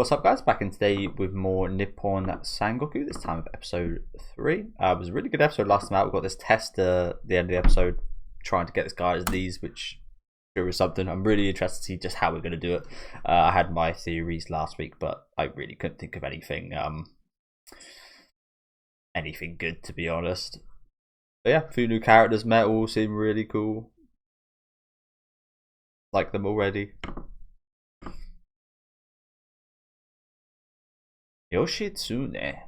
What's up, guys? Back in today with more Nippon Sangoku, this time of episode 3. It was a really good episode last time out. We got this test at the end of the episode, trying to get this guy's knees, which was something. I'm really interested to see just how we're going to do it. I had my theories last week, but I really couldn't think of anything good, to be honest. But yeah, a few new characters met, all seem really cool. Like them already. Yoshitsune.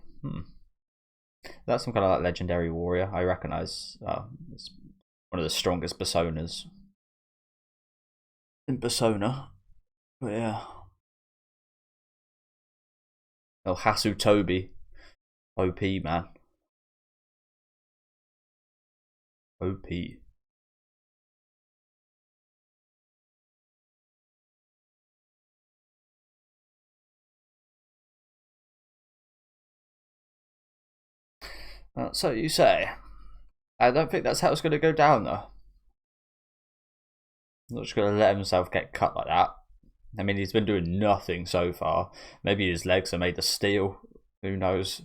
That's some kind of like legendary warrior. I recognize. It's one of the strongest personas in Persona. But yeah. Oh, Hasutobi. OP, man. OP. So you say. I don't think that's how it's going to go down, though. I'm not just going to let himself get cut like that. I mean, he's been doing nothing so far. Maybe his legs are made of steel. Who knows?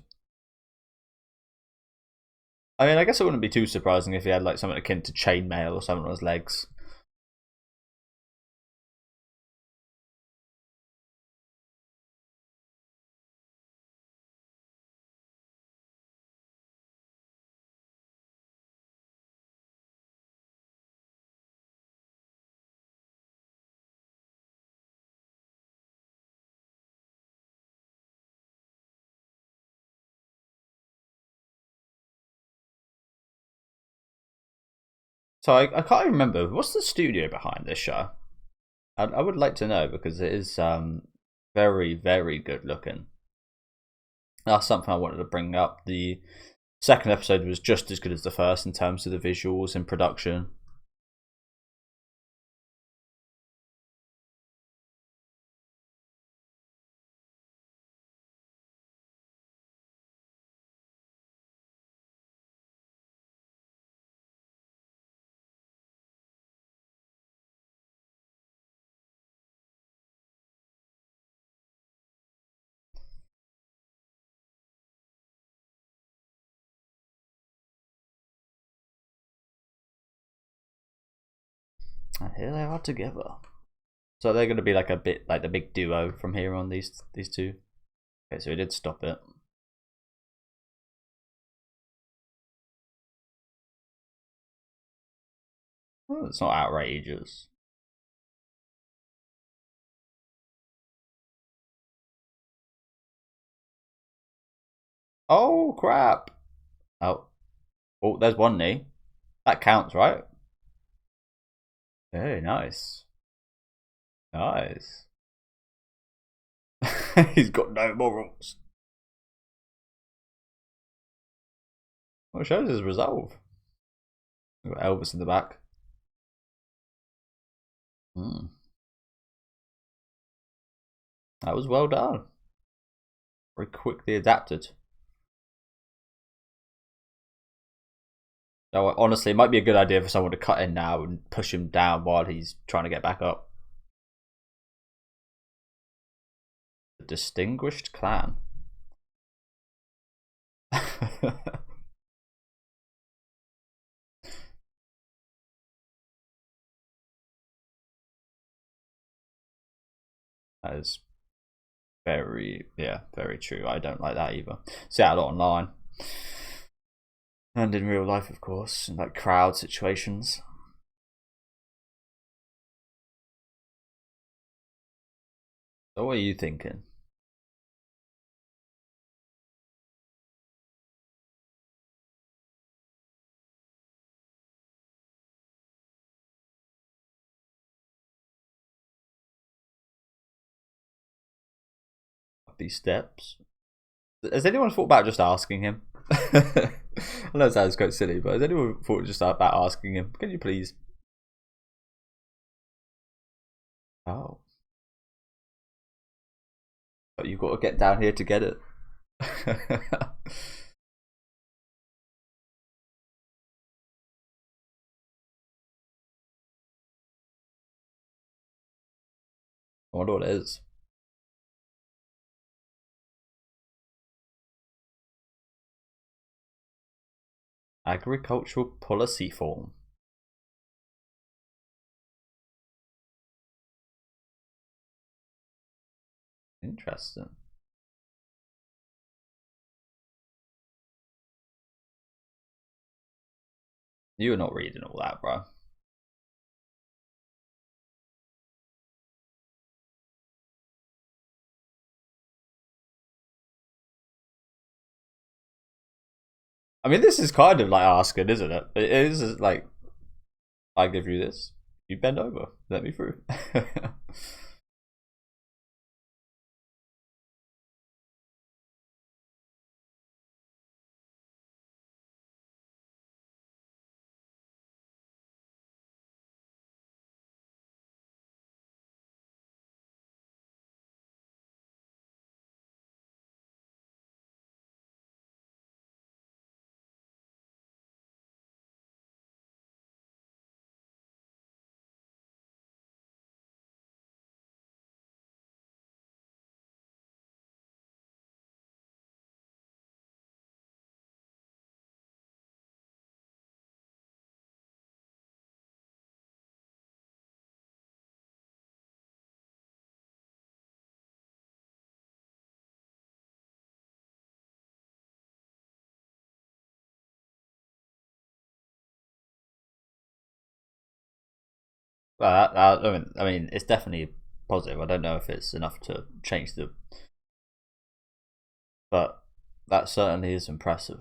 I mean, I guess it wouldn't be too surprising if he had like something akin to chainmail or something on his legs. So I can't remember. What's the studio behind this show? I would like to know because it is very, very good looking. That's something I wanted to bring up. The second episode was just as good as the first in terms of the visuals and production. And here they are together. So they're going to be like a bit like the big duo from here on. These two. Okay, so we did stop it. Oh, it's not outrageous. Oh crap! Oh, there's one knee. That counts, right? Very nice. Nice. He's got no morals. Well, it shows his resolve. We've got Elvis in the back. That was well done. Very quickly adapted. So honestly, it might be a good idea for someone to cut in now and push him down while he's trying to get back up. The Distinguished Clan. That is very true. I don't like that either. See that a lot online. And in real life, of course, in like crowd situations. So what are you thinking? These steps? Has anyone thought about just asking him? I know it sounds quite silly, but has anyone thought just about asking him? Can you please? Oh. But you've got to get down here to get it. I wonder what it is. agricultural policy form. Interesting. You're not reading all that, bro. I mean, this is kind of like asking, isn't it? It is like, I give you this, you bend over, let me through. Well, I mean, it's definitely positive. I don't know if it's enough to change the, but that certainly is impressive.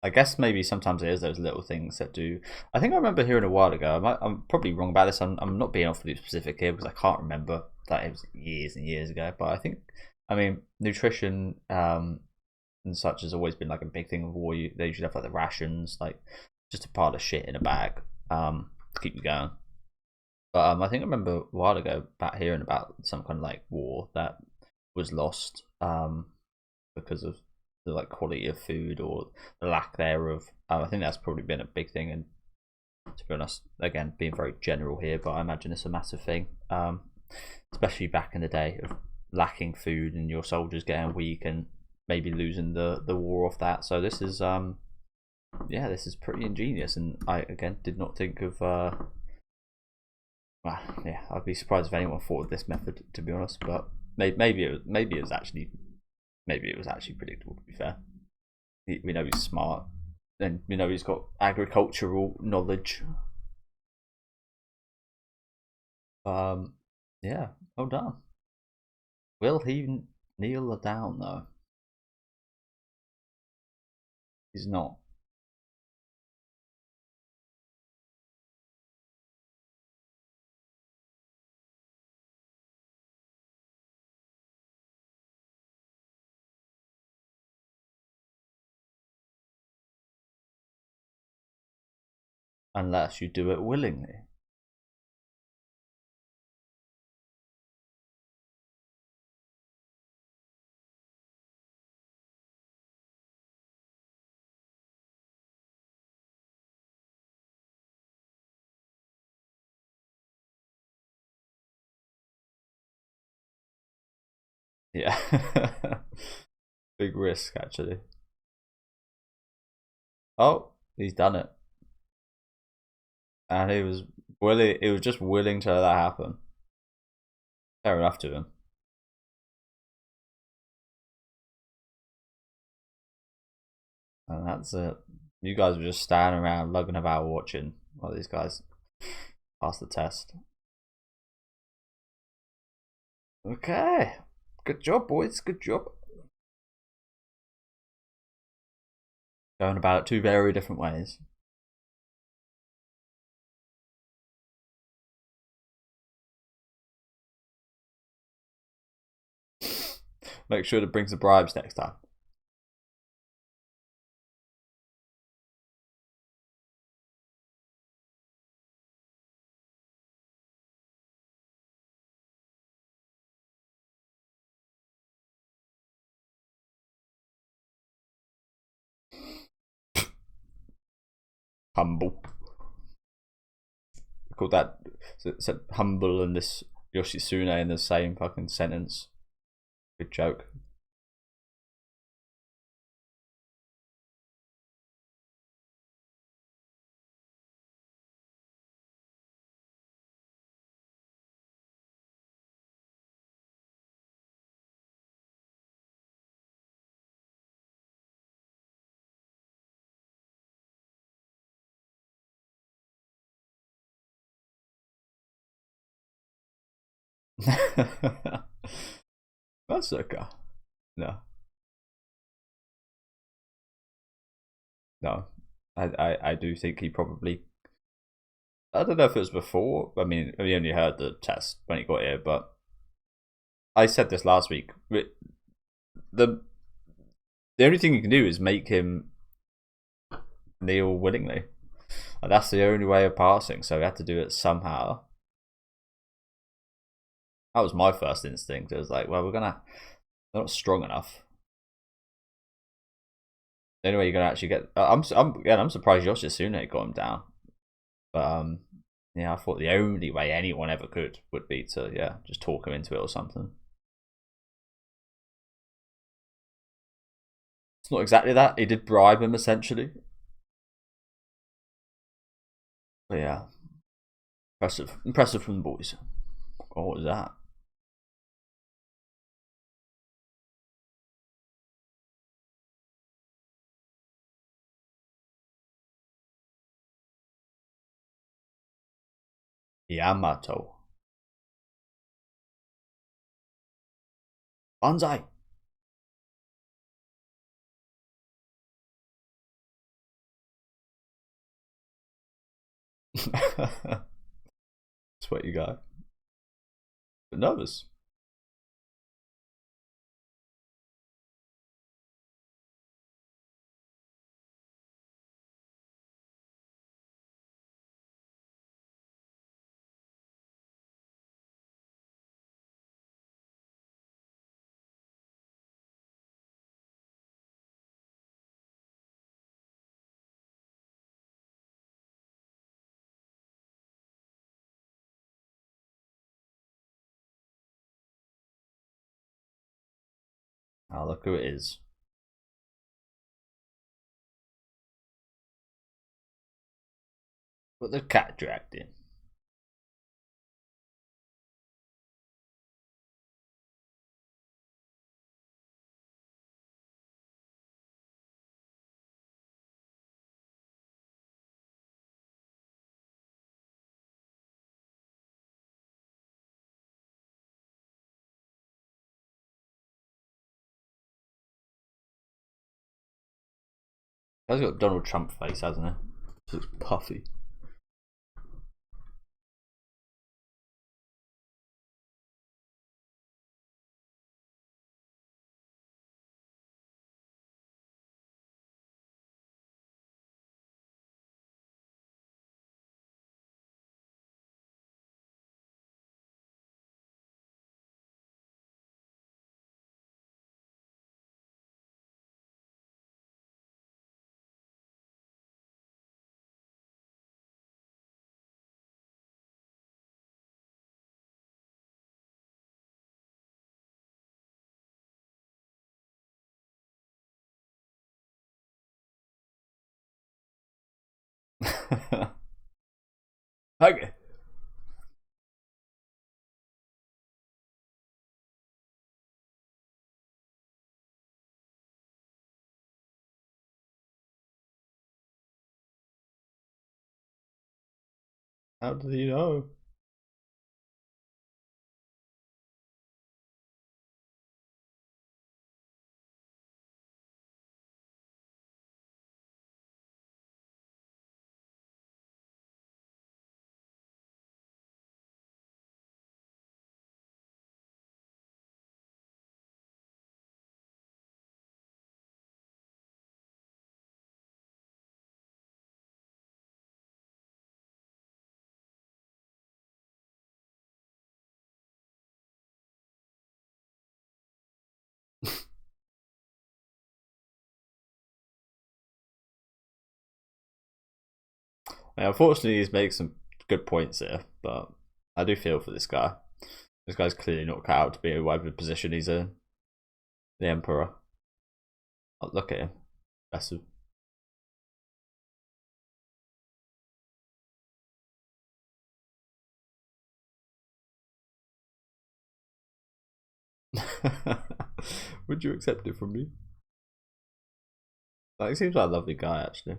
I guess maybe sometimes it is those little things that do. I think I remember hearing a while ago. I'm probably wrong about this. I'm not being awfully specific here because I can't remember that it was years and years ago. But I think, I mean, nutrition and such has always been like a big thing of war. They usually have like the rations, like just a pile of shit in a bag to keep you going. But I think I remember a while ago about hearing about some kind of like war that was lost because of the like quality of food or the lack thereof. I think that's probably been a big thing. And to be honest, again, being very general here, but I imagine it's a massive thing, especially back in the day of lacking food and your soldiers getting weak and maybe losing the war off that. So this is yeah, this is pretty ingenious, and I again did not think of. Well, yeah, I'd be surprised if anyone thought of this method, to be honest. But maybe it was actually predictable. To be fair, we know he's smart, and we know he's got agricultural knowledge. Yeah, well done. Will he kneel down though? He's not. Unless you do it willingly. Yeah. Big risk, actually. Oh, he's done it. And he was willing, he was just willing to let that happen. Fair enough to him. And that's it. You guys were just standing around, lugging about, watching while these guys pass the test. Okay. Good job, boys. Good job. Going about it two very different ways. Make sure to bring some bribes next time. Humble. I called that so humble and this Yoshitsune in the same fucking sentence. Good joke. That's okay. No, no. I do think he probably. I don't know if it was before. I mean, we only heard the test when he got here, but I said this last week. The the only thing you can do is make him kneel willingly. And that's the only way of passing. So we had to do it somehow. That was my first instinct. It was like, well, they're not strong enough. The only way you're gonna actually get, I'm surprised Yoshitsune got him down. But yeah, I thought the only way anyone ever could would be to just talk him into it or something. It's not exactly that. He did bribe him essentially. But yeah, impressive from the boys. Oh, what was that? Yamato. Banzai. That's what you got. But nervous. Oh, look who it is. But the cat dragged in. He's got Donald Trump face, hasn't he? Looks puffy. Okay. How did he know? Now, unfortunately, he's making some good points here, but I do feel for this guy. This guy's clearly not cut out to be whatever position he's in. The Emperor. Oh, look at him. Impressive. Would you accept it from me? Like, he seems like a lovely guy, actually.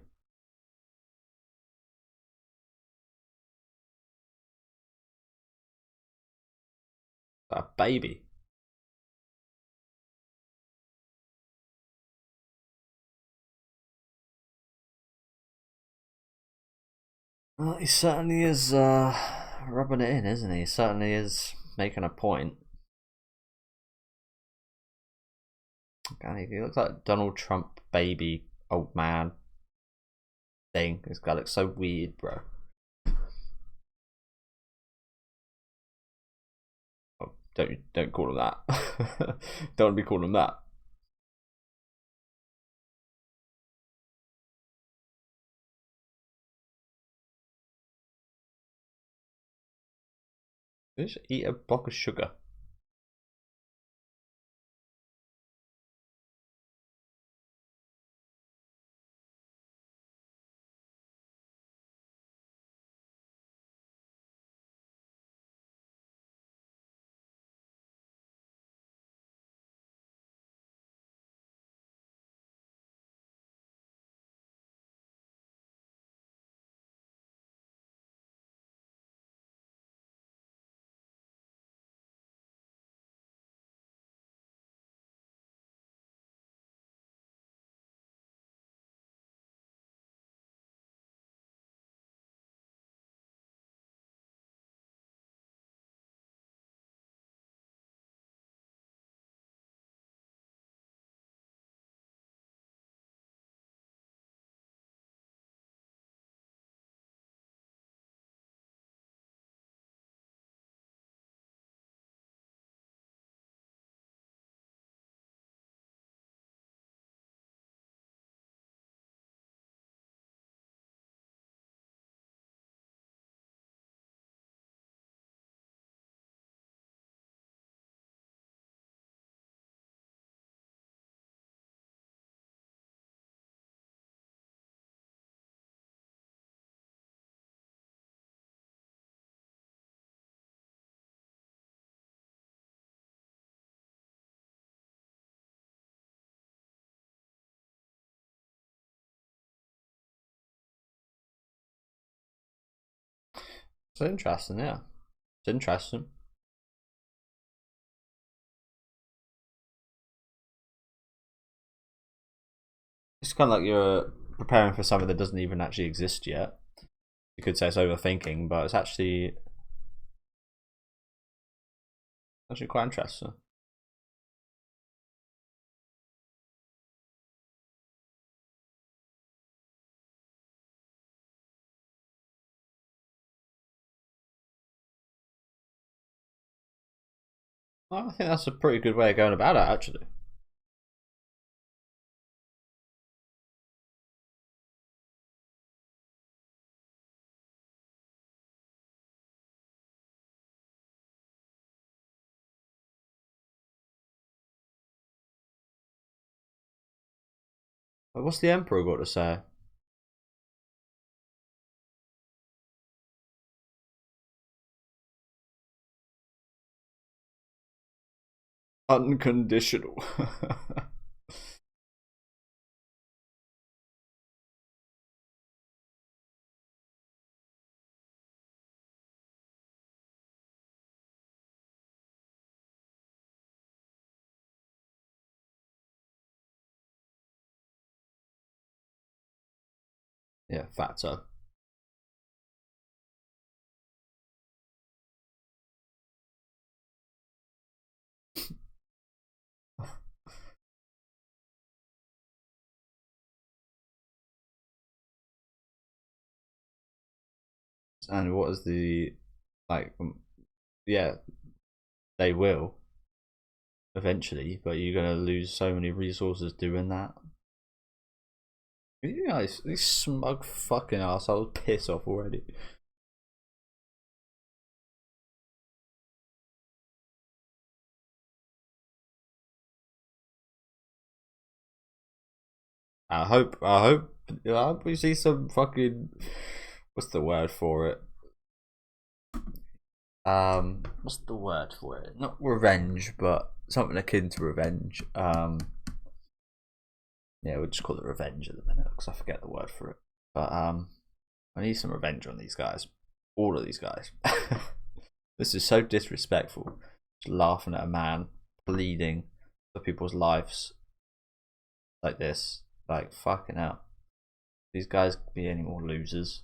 A baby. Well, he certainly is rubbing it in, isn't he? He certainly is making a point. Okay, he looks like Donald Trump baby old man thing. This guy looks so weird, bro. Oh, don't call him that. Don't want to be calling him that. Just eat a block of sugar. It's interesting, yeah. It's interesting. It's kind of like you're preparing for something that doesn't even actually exist yet. You could say it's overthinking, but it's actually quite interesting. Well, I think that's a pretty good way of going about it, actually. But what's the Emperor got to say? Unconditional. Yeah, fatso. And what is the like? Yeah, they will eventually, but you're gonna lose so many resources doing that. You guys, these smug fucking assholes, piss off already. I hope we see some fucking. What's the word for it? What's the word for it? Not revenge, but something akin to revenge. Yeah, we'll just call it revenge at the minute because I forget the word for it. But I need some revenge on these guys, all of these guys. This is so disrespectful. laughing at a man pleading for people's lives like this. Like, fucking hell. These guys could be any more losers.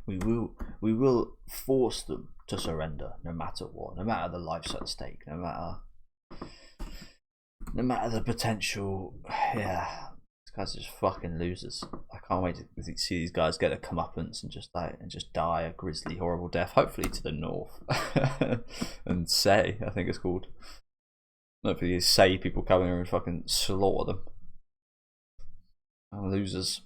We will force them to surrender no matter what, no matter the life's at stake, no matter the potential. Yeah, these guys are just fucking losers. I can't wait to see these guys get a comeuppance and just die a grisly, horrible death. Hopefully to the north. And Say, I think it's called. Hopefully these Say people come here and fucking slaughter them. Losers.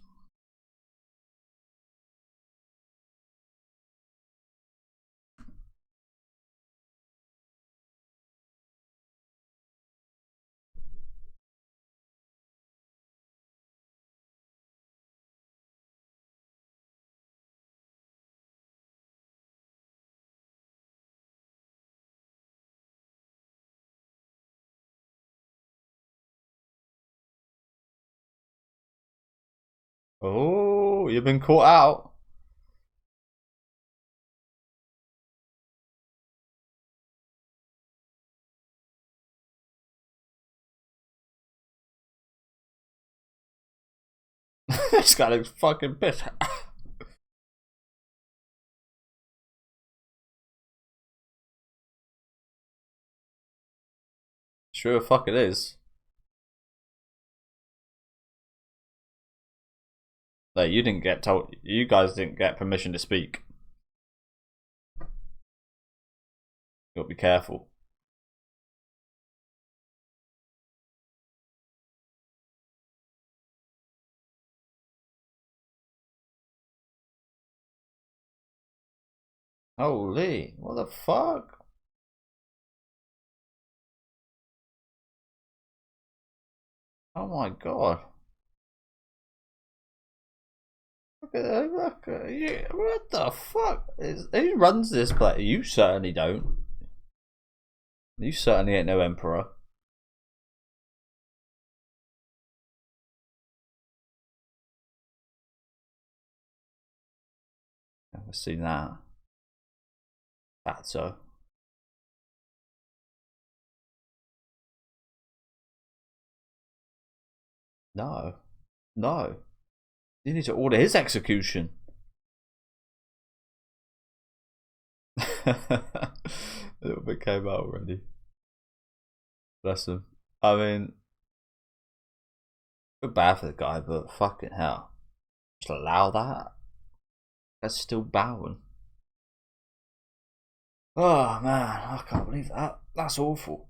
Oh, you've been caught out. This guy looks fucking pissed. Sure, fuck it is. Like, you didn't get told. You guys didn't get permission to speak. You gotta be careful. Holy, what the fuck? Oh my god. Look, yeah, what the fuck? Who runs this place? You certainly don't. You certainly ain't no emperor. Never seen that. That's so. No. No. You need to order his execution. A little bit came out already. Bless him. I mean, feel bad for the guy, but fucking hell. Just allow that? That's still bowing. Oh man, I can't believe that. That's awful.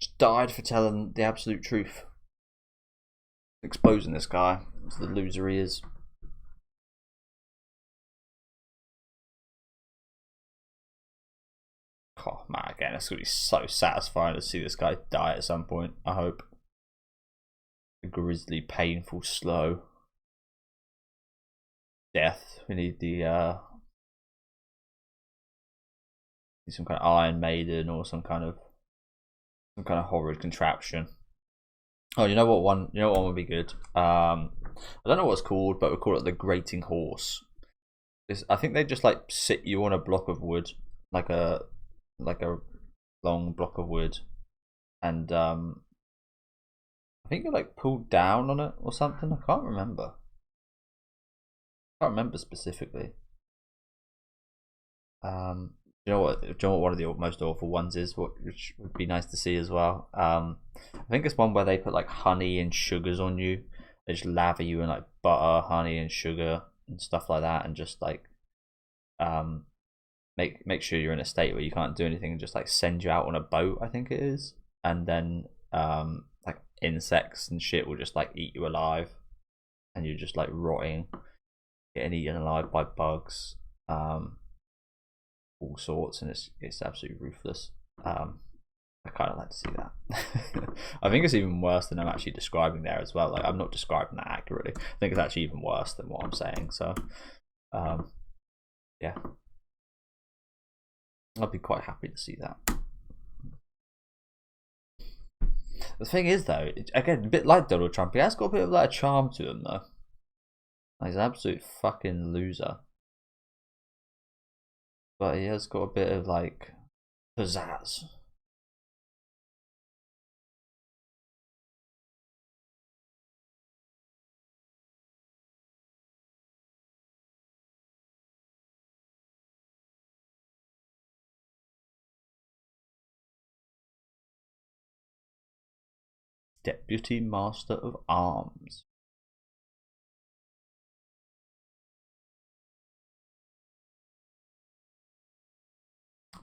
Just died for telling the absolute truth. Exposing this guy as the loser he is. Oh man, again, it's gonna be so satisfying to see this guy die at some point. I hope. A grisly, painful, slow death. We need the some kind of Iron Maiden or some kind of horrid contraption. Oh, you know what one? You know what one would be good? I don't know what it's called, but we call it the grating horse. I think they just like sit you on a block of wood, like a long block of wood, and I think you're like pulled down on it or something. I can't remember. I can't remember specifically. You know what one of the most awful ones is, which would be nice to see as well. I think it's one where they put like honey and sugars on you. They just lather you in like butter, honey, and sugar and stuff like that, and just like make sure you're in a state where you can't do anything, and just like send you out on a boat, I think it is, and then like insects and shit will just like eat you alive, and you're just like rotting, getting eaten alive by bugs. All sorts, and it's absolutely ruthless. I kind of like to see that. I think it's even worse than I'm actually describing there as well. Like, I'm not describing that accurately. I think it's actually even worse than what I'm saying. So, yeah, I'd be quite happy to see that. The thing is, though, again, a bit like Donald Trump, he has got a bit of like a charm to him, though. Like, he's an absolute fucking loser. but he has got a bit of like pizzazz. Deputy Master of Arms.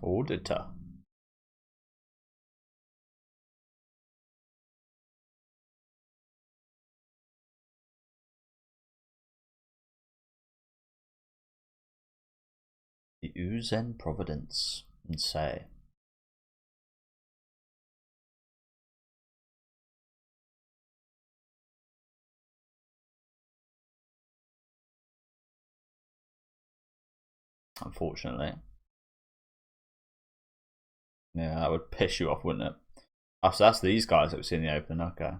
Auditor. The Uzen Providence. And say. Unfortunately. Yeah, that would piss you off, wouldn't it? Oh, so that's these guys that we see in the open. Okay.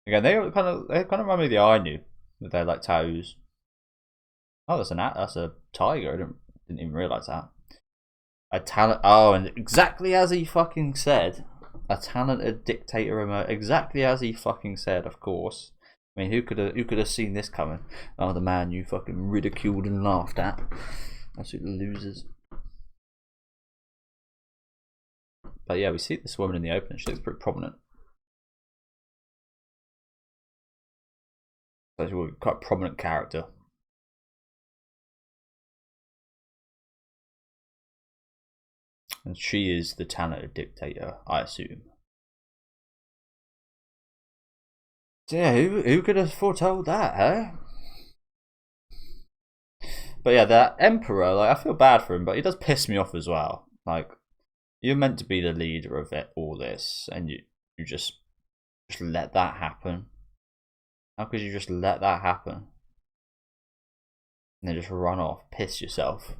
Again, they kind of remind me of the Ainu with their like tattoos. Oh, that's a tiger. I didn't even realize that. A talent. Oh, and exactly as he fucking said, a talented dictator emerged. Exactly as he fucking said. Of course. I mean, who could have seen this coming? Oh, the man you fucking ridiculed and laughed at. Absolute losers. But yeah, we see this woman in the open. She looks pretty prominent. So she's quite a prominent character. And she is the talented dictator, I assume. Yeah, who could have foretold that, eh? But yeah, the Emperor, like, I feel bad for him, but he does piss me off as well. Like, you're meant to be the leader of all this, and you just let that happen. How could you just let that happen? And then just run off, piss yourself.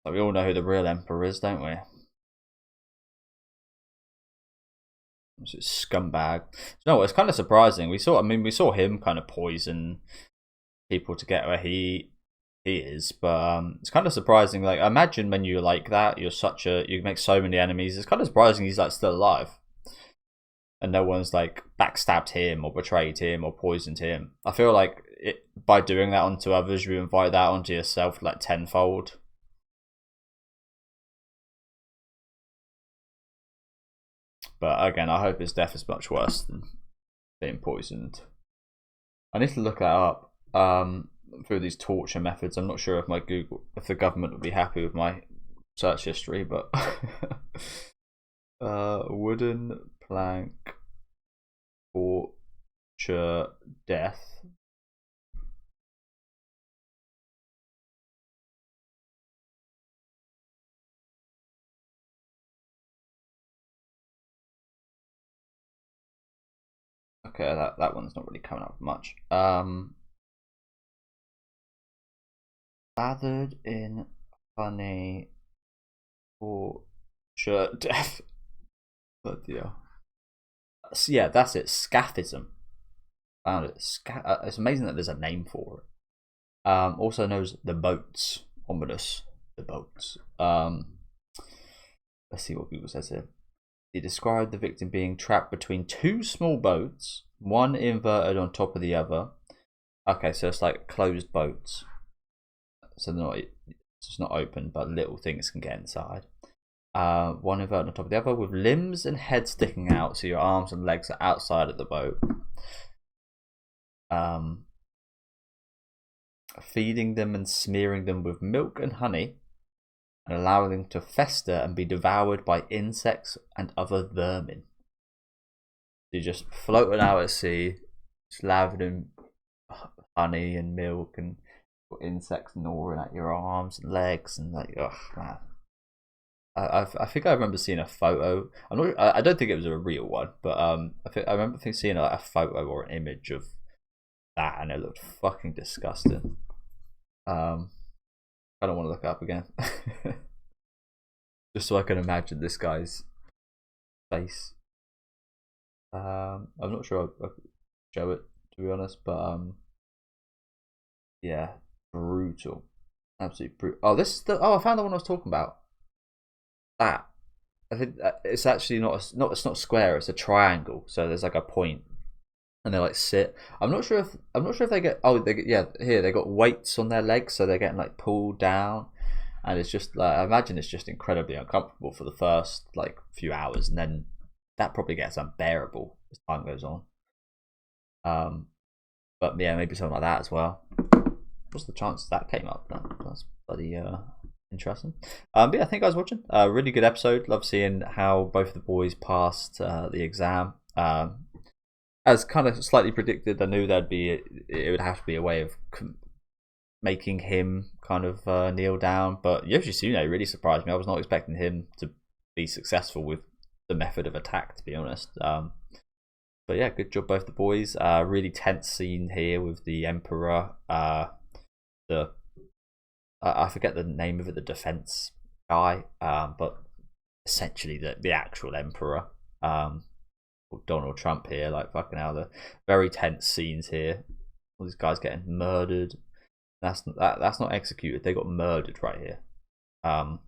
Like, we all know who the real Emperor is, don't we? It's a scumbag. No, it's kind of surprising. We saw him kind of poison people to get where he is, but it's kind of surprising. Like, imagine when you're like that, you make so many enemies. It's kind of surprising he's like still alive, and no one's like backstabbed him or betrayed him or poisoned him. I feel like by doing that onto others, you invite that onto yourself like tenfold. But again, I hope his death is much worse than being poisoned. I need to look that up through these torture methods. I'm not sure if the government would be happy with my search history, but wooden plank torture death. Okay, that one's not really coming up much. Lathered in funny torture death. But yeah. So yeah, that's it. Scaphism. Found it. It's amazing that there's a name for it. Also knows the boats. Ominous. The boats. Let's see what Google says here. He described the victim being trapped between two small boats, one inverted on top of the other. Okay, so it's like closed boats. So it's not open, but little things can get inside. One inverted on top of the other with limbs and head sticking out, so your arms and legs are outside of the boat. Feeding them and smearing them with milk and honey, and allowing them to fester and be devoured by insects and other vermin. You're just floating out at sea, just lathered in honey and milk, and insects gnawing at your arms and legs, and like, oh man. I think I remember seeing a photo. I don't think it was a real one, but I remember seeing a photo or an image of that, and it looked fucking disgusting. I don't want to look it up again, just so I can imagine this guy's face. I'm not sure I could show it, to be honest, but yeah, brutal, Absolutely brutal. Oh, this is the. Oh, I found the one I was talking about. That. I think it's actually it's not square. It's a triangle. So there's like a point, and they like sit. I'm not sure if they get. Oh, here they got weights on their legs, so they're getting like pulled down, and it's just like, I imagine it's just incredibly uncomfortable for the first like few hours, and then that probably gets unbearable as time goes on. But yeah, maybe something like that as well. What's the chances that came up? That's bloody interesting. But yeah, thank you guys for watching. Really good episode. Love seeing how both the boys passed the exam. As kind of slightly predicted, I knew it would have to be a way of making him kind of kneel down. But Yoshitsune really surprised me. I was not expecting him to be successful with the method of attack, to be honest. But yeah, good job both the boys. Really tense scene here with the Emperor. I forget the name of it, the defense guy, but essentially the actual Emperor, Donald Trump here. Like, fucking hell, the very tense scenes here. All these guys getting murdered. That's not executed. They got murdered right here. But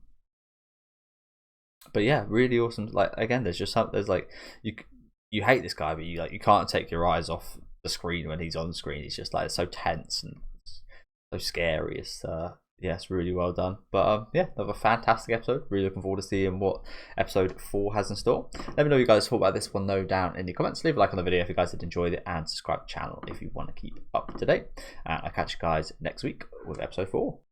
yeah, really awesome. Like, again, there's like you hate this guy, but you can't take your eyes off the screen when he's on the screen. He's just like, it's so tense and so scary. It's it's really well done. But yeah, another fantastic episode. Really looking forward to seeing what episode 4 has in store. Let me know what you guys thought about this one though down in the comments. Leave a like on the video if you guys had enjoyed it, and subscribe to the channel if you want to keep up to date. And I'll catch you guys next week with episode 4.